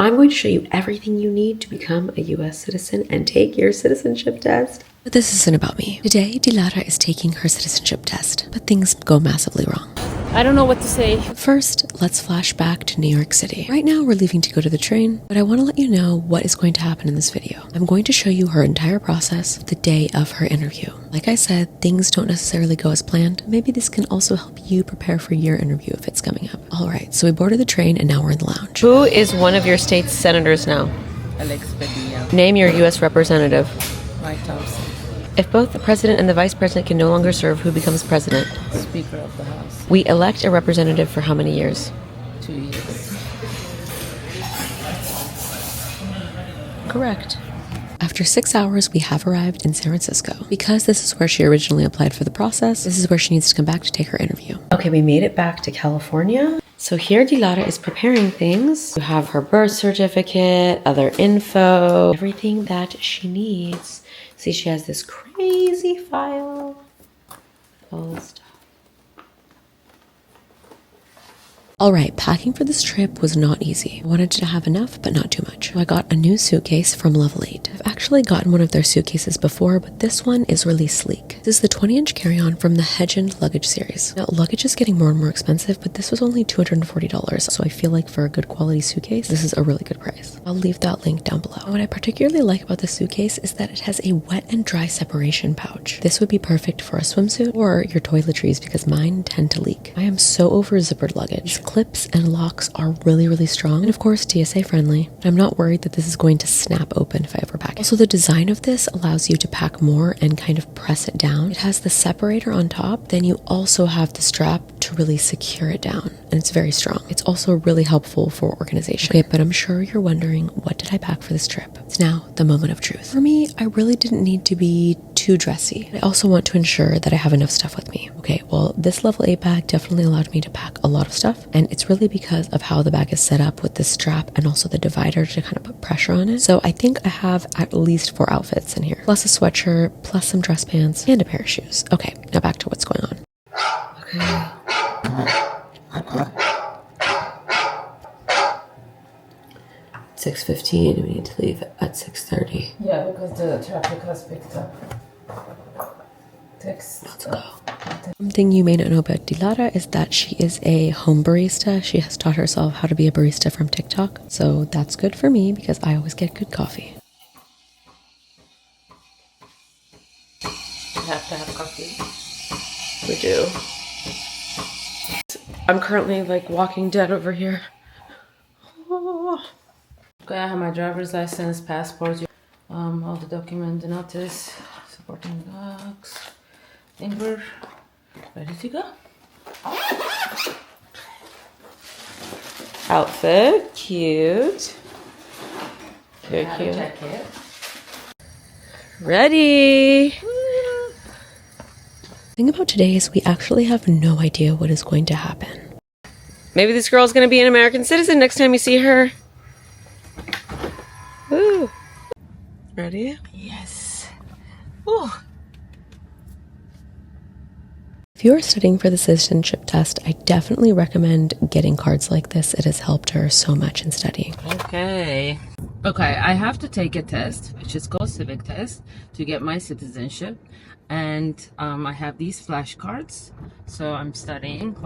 I'm going to show you everything you need to become a US citizen and take your citizenship test. But this isn't about me. Today, Dilara is taking her citizenship test, but things go massively wrong. I don't know what to say. First, let's flash back to New York City. Right now, we're leaving to go to the train, but I want to let you know what is going to happen in this video. I'm going to show you her entire process the day of her interview. Like I said, things don't necessarily go as planned. Maybe this can also help you prepare for your interview if it's coming up. All right, so we boarded the train and now we're in the lounge. Who is one of your state's senators now? Alex Padilla. Name your US representative. White House. If both the president and the vice president can no longer serve, who becomes president? Speaker of the House. We elect a representative for how many years? 2 years. Correct. After 6 hours, we have arrived in San Francisco. Because this is where she originally applied for the process, this is where she needs to come back to take her interview. Okay, we made it back to California. So here Dilara is preparing things. You have her birth certificate, other info, everything that she needs. See, she has this crazy file with all this stuff. Alright, packing for this trip was not easy. I wanted to have enough, but not too much. So I got a new suitcase from Level8. I've actually gotten one of their suitcases before, but this one is really sleek. This is the 20-inch carry-on from the Hedge Luggage series. Now, Luggage is getting more and more expensive, but this was only $240, so I feel like for a good quality suitcase, this is a really good price. I'll leave that link down below. And what I particularly like about this suitcase is that it has a wet and dry separation pouch. This would be perfect for a swimsuit or your toiletries because mine tend to leak. I am so over zippered luggage. Clips and locks are really strong and of course TSA friendly. I'm not worried that this is going to snap open if I ever pack it. Also, the design of this allows you to pack more and kind of press it down. It has the separator on top, then you also have the strap to really secure it down, and it's very strong. It's also really helpful for organization. Okay, but I'm sure you're wondering, what did I pack for this trip? It's now the moment of truth. For me, I really didn't need to be too dressy. I also want to ensure that I have enough stuff with me. Okay, well, this Level8 bag definitely allowed me to pack a lot of stuff, and it's really because of how the bag is set up with the strap and also the divider to kind of put pressure on it. So I think I have at least 4 outfits in here, plus a sweatshirt, plus some dress pants, and a pair of shoes. Okay, now back to what's going on. Okay. 6:15, we need to leave at 6:30. Yeah, because the traffic has picked up. Let's go. Something you may not know about Dilara is that she is a home barista. She has taught herself how to be a barista from TikTok. So that's good for me because I always get good coffee. You have to have coffee. We do. I'm currently like walking dead over here. Oh. Okay, I have my driver's license, passport, all the document, the notice, supporting docs. I think we're ready to go. Outfit, cute. Very cute. Jacket. Ready. The thing about today is we actually have no idea what is going to happen. Maybe this girl's going to be an American citizen next time you see her. Woo. Ready? Yes. Ooh. If you are studying for the citizenship test, I definitely recommend getting cards like this. It has helped her so much in studying. Okay, I have to take a test, which is called civic test, to get my citizenship. And I have these flashcards, so I'm studying,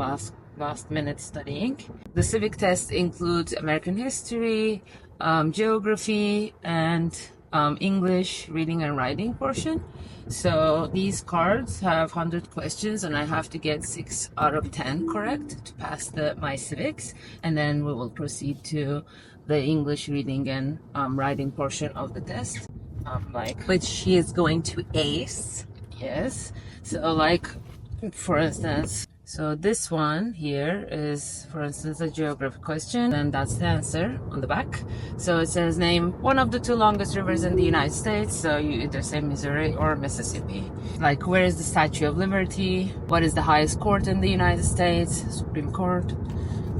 last minute studying. The civic test includes American history, geography, and English reading and writing portion. So these cards have 100 questions and I have to get 6 out of 10 correct to pass my civics, and then we will proceed to the English reading and writing portion of the test, which she is going to ace. Yes, so like for instance, so this one here is, for instance, a geography question, and that's the answer on the back. So it says name one of the 2 longest rivers in the United States. So you either say Missouri or Mississippi. Like, where is the Statue of Liberty? What is the highest court in the United States? Supreme Court.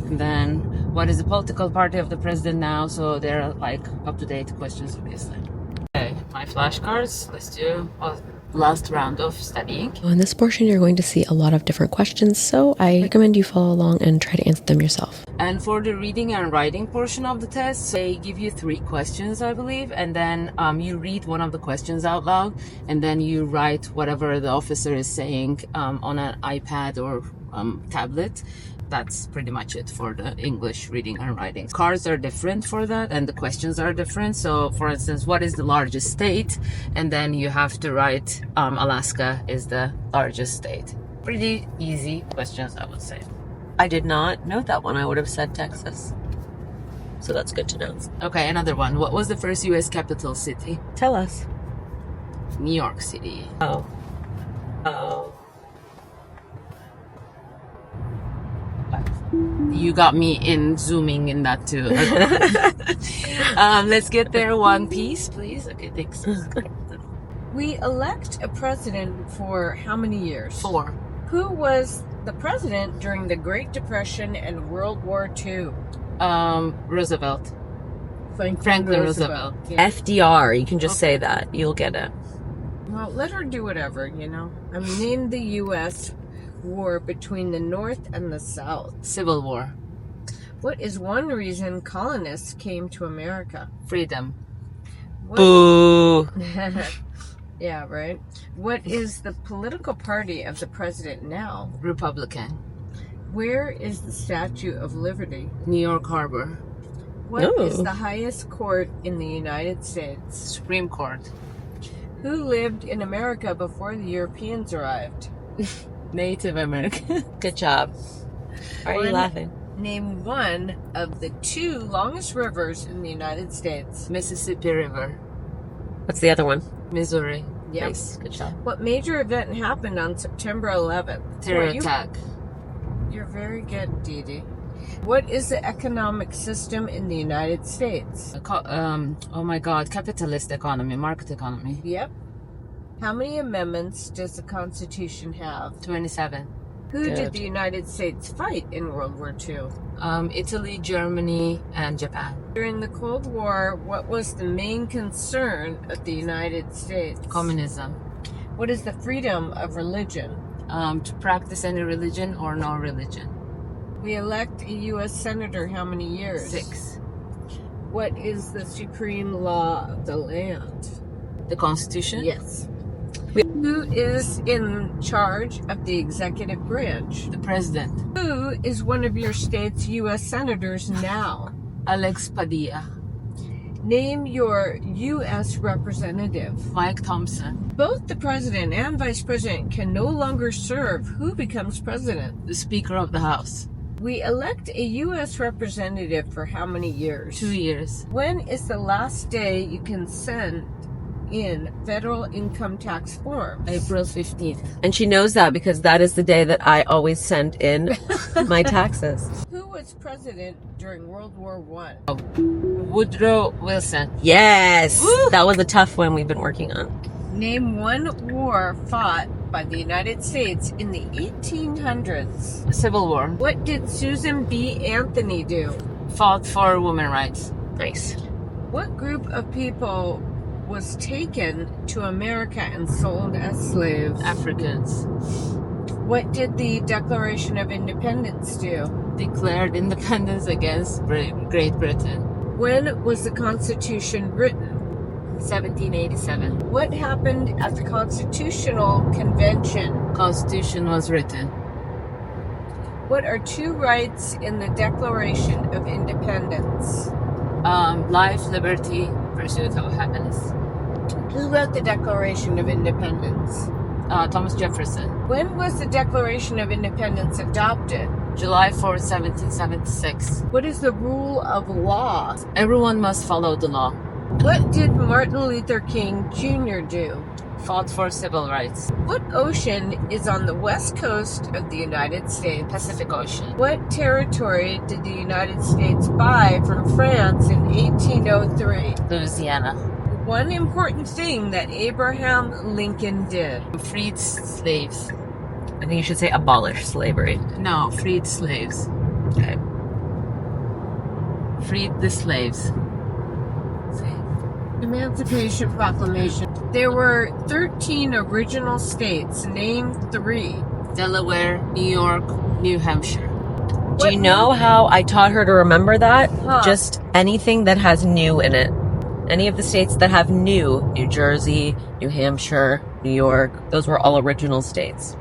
And then what is the political party of the president now? So they're like up-to-date questions, obviously. Okay, my flashcards. Let's do last round of studying. In this portion, you're going to see a lot of different questions, so I recommend you follow along and try to answer them yourself. And for the reading and writing portion of the test, they give you 3 questions, I believe, and then you read one of the questions out loud, and then you write whatever the officer is saying on an iPad or tablet. That's pretty much it for the English reading and writing. Cards are different for that, and the questions are different. So, for instance, what is the largest state? And then you have to write Alaska is the largest state. Pretty easy questions, I would say. I did not know that one. I would have said Texas. So that's good to know. Okay, another one. What was the first U.S. capital city? Tell us. New York City. Oh. You got me in zooming in that too. Let's get there one piece, please. Okay, thanks. We elect a president for how many years? 4. Who was the president during the Great Depression and World War II? Roosevelt. Franklin Roosevelt. Yeah. FDR. You can just say that. You'll get it. Well, let her do whatever, you know. I mean, name the U.S. war between the North and the South. Civil War. What is one reason colonists came to America? Freedom. Boo. Yeah, right. What is the political party of the president now? Republican. Where is the Statue of Liberty? New York Harbor. What is the highest court in the United States? Supreme Court. Who lived in America before the Europeans arrived? Native American. Good job. Why are you laughing? Name one of the 2 longest rivers in the United States. Mississippi River. What's the other one? Missouri. Yep. Nice. Good job. What major event happened on September 11th? Terror Boy, attack. You're very good, Dee Dee. What is the economic system in the United States? Oh my God, capitalist economy, market economy. Yep. How many amendments does the Constitution have? 27. Who Good. did the United States fight in World War II? Italy, Germany, and Japan. During the Cold War, what was the main concern of the United States? Communism. What is the freedom of religion? To practice any religion or no religion. We elect a U.S. Senator how many years? 6. What is the supreme law of the land? The Constitution? Yes. Who is in charge of the executive branch? The President. Who is one of your state's U.S. senators now? Alex Padilla. Name your U.S. representative. Mike Thompson. Both the president and vice president can no longer serve. Who becomes president? The Speaker of the House. We elect a U.S. representative for how many years? 2 years. When is the last day you can send in federal income tax forms? April 15th. And she knows that because that is the day that I always send in my taxes. Who was president during World War I? Woodrow Wilson. Yes. Woo! That was a tough one we've been working on. Name one war fought by the United States in the 1800s. Civil War. What did Susan B. Anthony do? Fought for women's rights. Nice. What group of people was taken to America and sold as slaves? Africans. What did the Declaration of Independence do? Declared independence against Great Britain. When was the Constitution written? 1787. What happened at the Constitutional Convention? Constitution was written. What are 2 rights in the Declaration of Independence? Life, liberty, pursuit of happiness. Who wrote the Declaration of Independence? Thomas Jefferson. When was the Declaration of Independence adopted? July 4th, 1776. What is the rule of law? Everyone must follow the law. What did Martin Luther King Jr. do? Fought for civil rights. What ocean is on the west coast of the United States? Pacific Ocean. What territory did the United States buy from France in 1803? Louisiana. One important thing that Abraham Lincoln did. Freed slaves. I think you should say abolish slavery. No, freed slaves. Okay. Freed the slaves. Emancipation Proclamation. There were 13 original states. Name 3. Delaware, New York, New Hampshire. Do you know how I taught her to remember that? Huh. Just anything that has new in it. Any of the states that have new, New Jersey, New Hampshire, New York, those were all original states.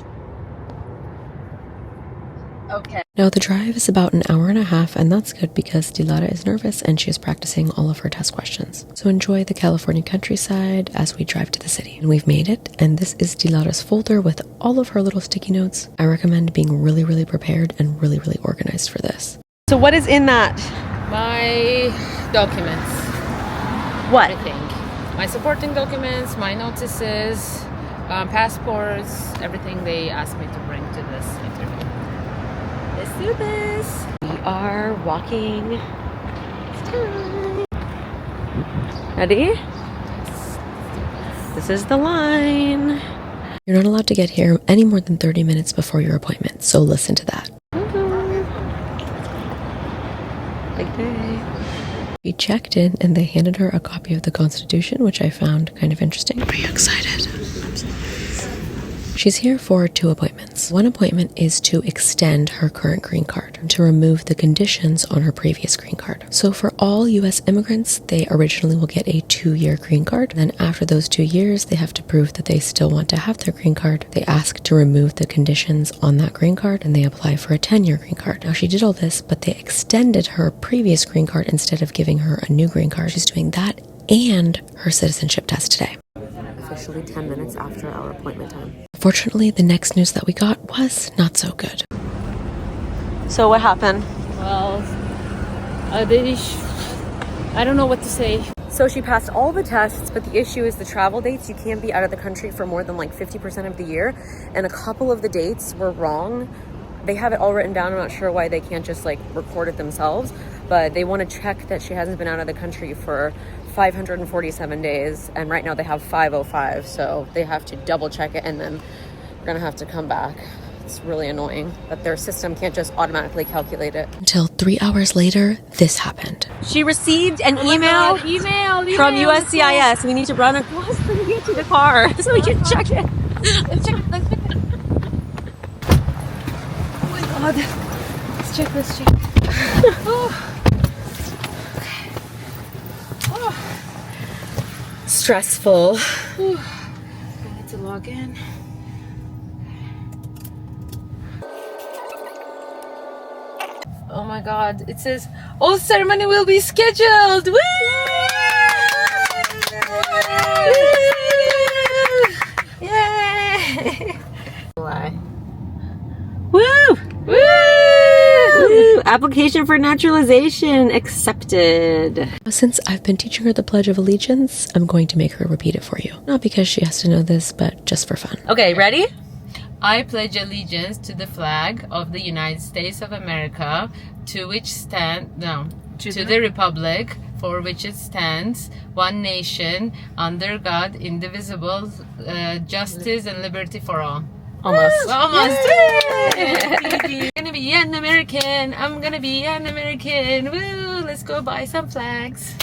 Okay. Now the drive is about an hour and a half, and that's good because Dilara is nervous and she is practicing all of her test questions. So enjoy the California countryside as we drive to the city. And we've made it, and this is Dilara's folder with all of her little sticky notes. I recommend being really, really prepared and really, really organized for this. So what is in that? My documents. What? Everything. My supporting documents, my notices, passports, everything they asked me to bring to this interview. Let's do this. We are walking. It's time. Ready? This is the line. You're not allowed to get here any more than 30 minutes before your appointment, so listen to that. Big day. We checked in and they handed her a copy of the Constitution, which I found kind of interesting. Are you excited? She's here for 2 appointments. One appointment is to extend her current green card, to remove the conditions on her previous green card. So for all US immigrants, they originally will get a 2-year green card. Then after those 2 years, they have to prove that they still want to have their green card. They ask to remove the conditions on that green card and they apply for a 10-year green card. Now she did all this, but they extended her previous green card instead of giving her a new green card. She's doing that and her citizenship test today. Officially 10 minutes after our appointment time. Fortunately, the next news that we got was not so good. So what happened? Well, I don't know what to say. So she passed all the tests, but the issue is the travel dates. You can't be out of the country for more than like 50% of the year. And a couple of the dates were wrong. They have it all written down. I'm not sure why they can't just like record it themselves, but they want to check that she hasn't been out of the country for 547 days. And right now they have 505. So they have to double check it and then we're going to have to come back. It's really annoying that their system can't just automatically calculate it. Until 3 hours later, this happened. She received an email from USCIS. We need to run across to get to the car so we can check it. Let's check it. Let's check it. Oh my God. Let's check. Okay. Oh. Stressful. I need to log in. Oh my God, it says, all ceremony will be scheduled! Woo! Yay! Woo! Woo! Application for naturalization accepted. Since I've been teaching her the Pledge of Allegiance, I'm going to make her repeat it for you. Not because she has to know this, but just for fun. Okay, ready? I pledge allegiance to the flag of the United States of America, to the republic for which it stands, one nation, under God, indivisible, justice and liberty for all. Almost. Almost. I'm gonna be an American. I'm gonna be an American. Woo! Let's go buy some flags.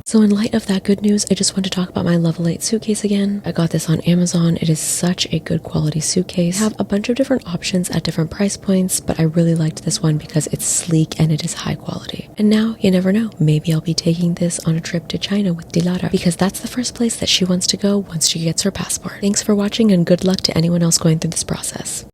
So in light of that good news, I just want to talk about my Level 8 suitcase again. I got this on Amazon. It is such a good quality suitcase. I have a bunch of different options at different price points, but I really liked this one because it's sleek and it is high quality. And now, you never know, maybe I'll be taking this on a trip to China with Dilara because that's the first place that she wants to go once she gets her passport. Thanks for watching and good luck to anyone else going through this process.